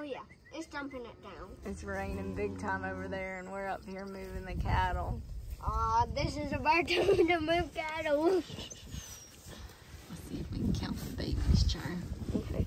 Oh yeah, it's dumping it down. It's raining big time over there, and we're up here moving the cattle. This is about to move cattle. Let's see if we can count the babies, Char. Okay.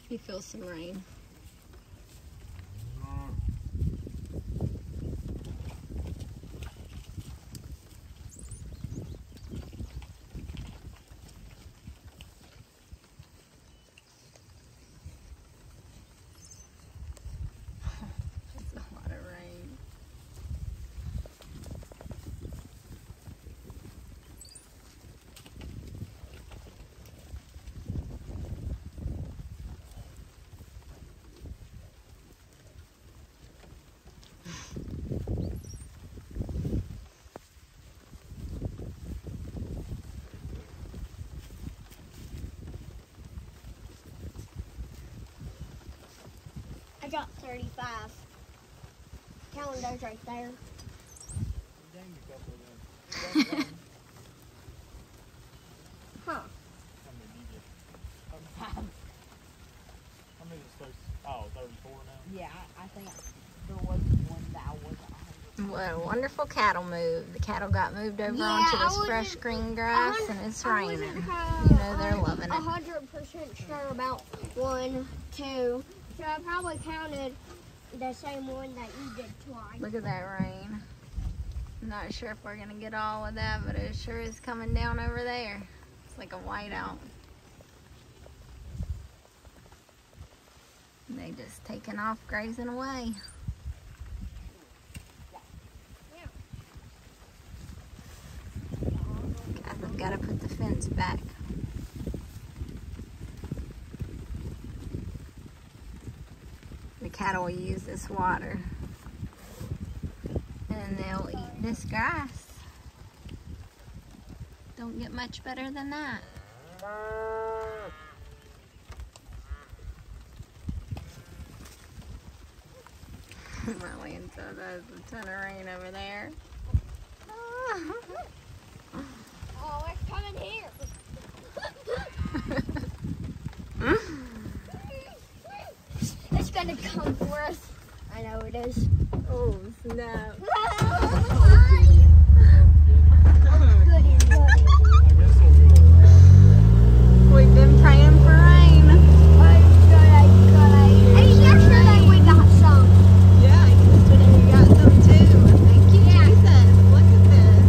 He feels some rain. That's a lot of rain. I got 35. Calendar's right there. Huh. How many is supposed to, oh, 34 now? Yeah, I think there was one that was 100. What a wonderful cattle move. The cattle got moved over Yeah, onto I this wasn't- fresh green grass, and it's raining. You You know they're loving it. 100% sure about 1, 2. So I probably counted the same one that you did twice. Look at that rain. I'm not sure if we're going to get all of that, but it sure is coming down over there. It's like a whiteout. They just taking off, grazing away. I've got to put the fence back. The cattle will use this water, and they'll eat this grass. Don't get much better than that. Marlene said there's a ton of rain over there. Oh, it's coming here. It's gonna come for us. I know it is. Oh, snap. We've been praying for rain. Hey, yesterday we got some. Yeah, yesterday we got some too. Thank you, Jesus. Look at this.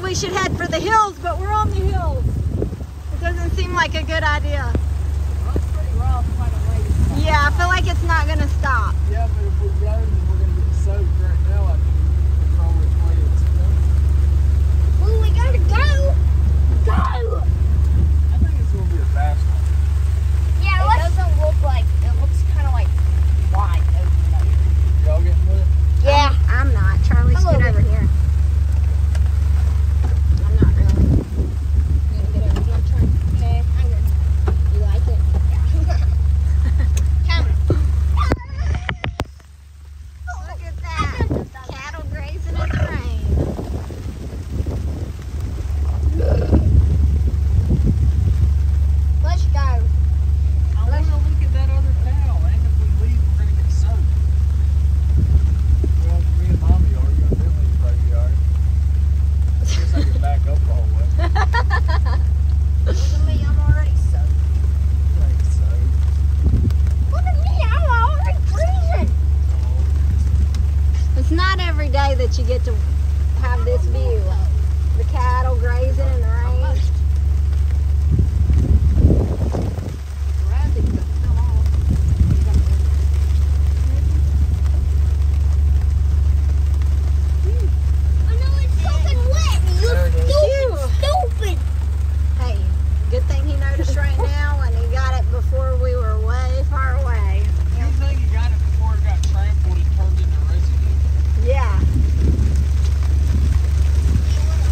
we should head for the hills, but we're on the hills. It doesn't seem like a good idea. Well, it's pretty rough, quite a ways. Yeah, I feel like it's not going to stop. Yeah, but if we go, then we're going to get soaked right now. I can control which way it's going. Well, we gotta go. Go. I think it's going to be a fast one. Yeah, It doesn't look like, it looks kind of like wide over there. Y'all getting with it? Yeah. I'm not. Charlie, A scoot little over here. I'm not really. You gonna get over here, Charlie? Okay, I'm good. You like it? Come. Look at that. Cattle grazing in the rain. Let's go. I want to look at that other cow, and if we leave, we're going to get soaked. Well, me and Mommy are. You and Billy probably are. I guess I can back up the whole way. Look at me, I'm already soaked. Thanks, so. Look at me, I'm already freezing. It's not every day that you get to have this view. The cattle grazing in the rain. I know it's soaking wet. You There it is. stupid. Hey, good thing he noticed right now and he got it before we were way far away. Good thing you got it before it got trampled and turned into residue. Yeah.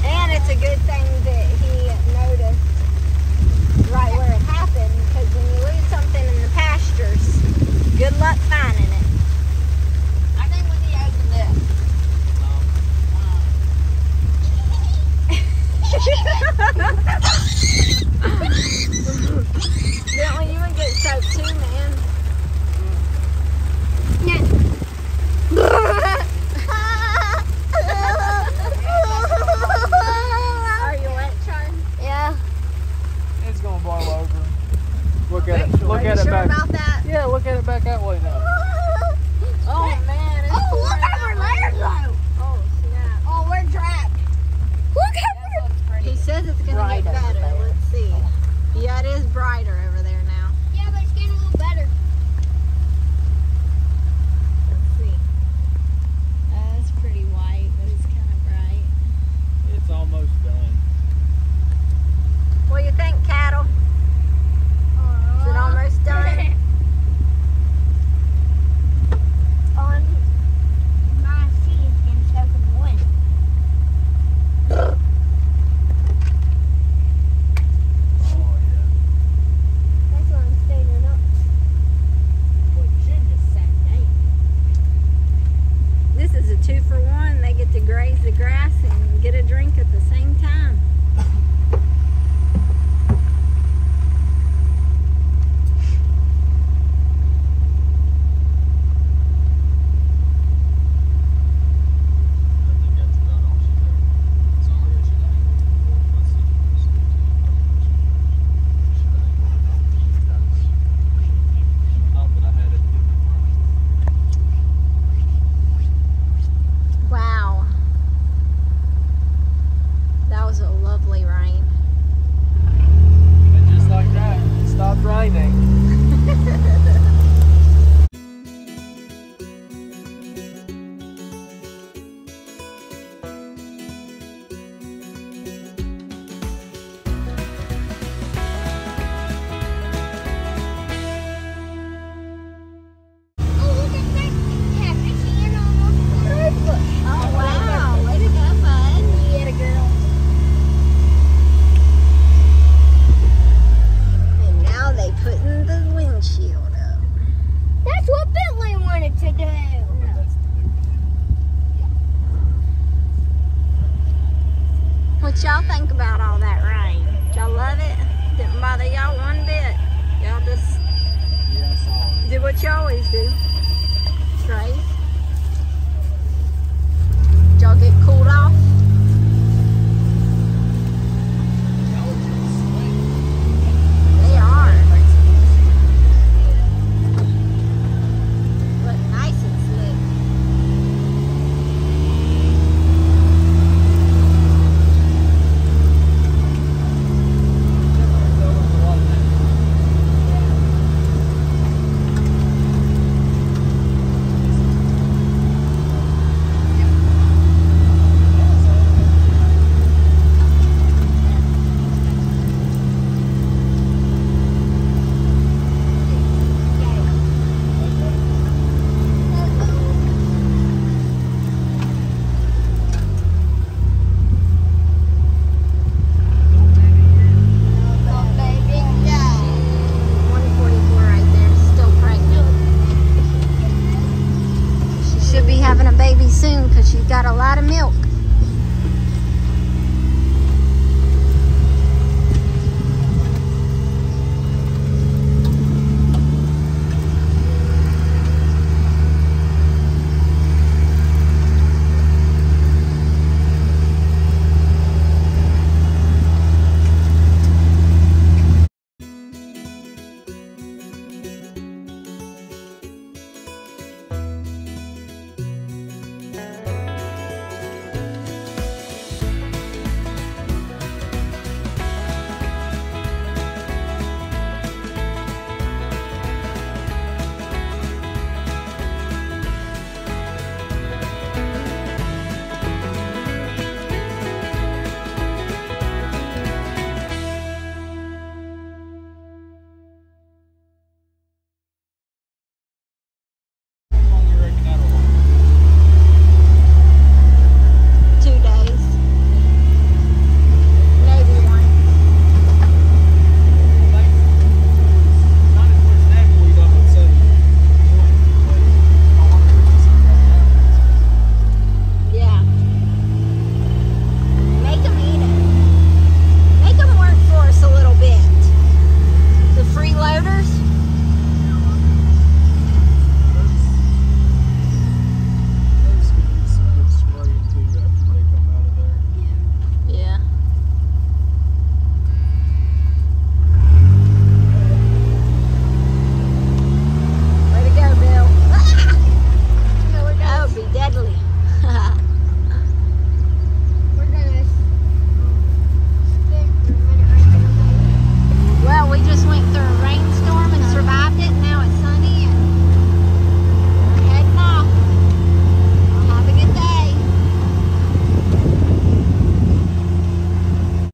And it's a good thing that he noticed right where it happened, because when you lose something in the pastures, good luck finding it. I think when he opened this, Bentley, you would get soaked too, man. Are you wet, Char? Yeah. It's going to blow over. Look at it. Are Look you at it sure back. about that? Yeah, look at it back that way now. Oh man. It's Oh, look pouring over out there, rain. though. Oh snap. Oh, we're trapped. Look that over looks pretty. He says it's gonna Bright get over better. there. Let's see. Yeah, it is brighter over there now. Yeah, but it's getting a little better. Let's see. That's pretty white, but it's kind of bright. It's almost done. What do you think, cattle? Is it almost done? On my seat is getting soaked in the wind. Oh, yeah. What y'all think about all that rain? Y'all love it? Didn't bother y'all one bit? Y'all just Yes, do what you always do.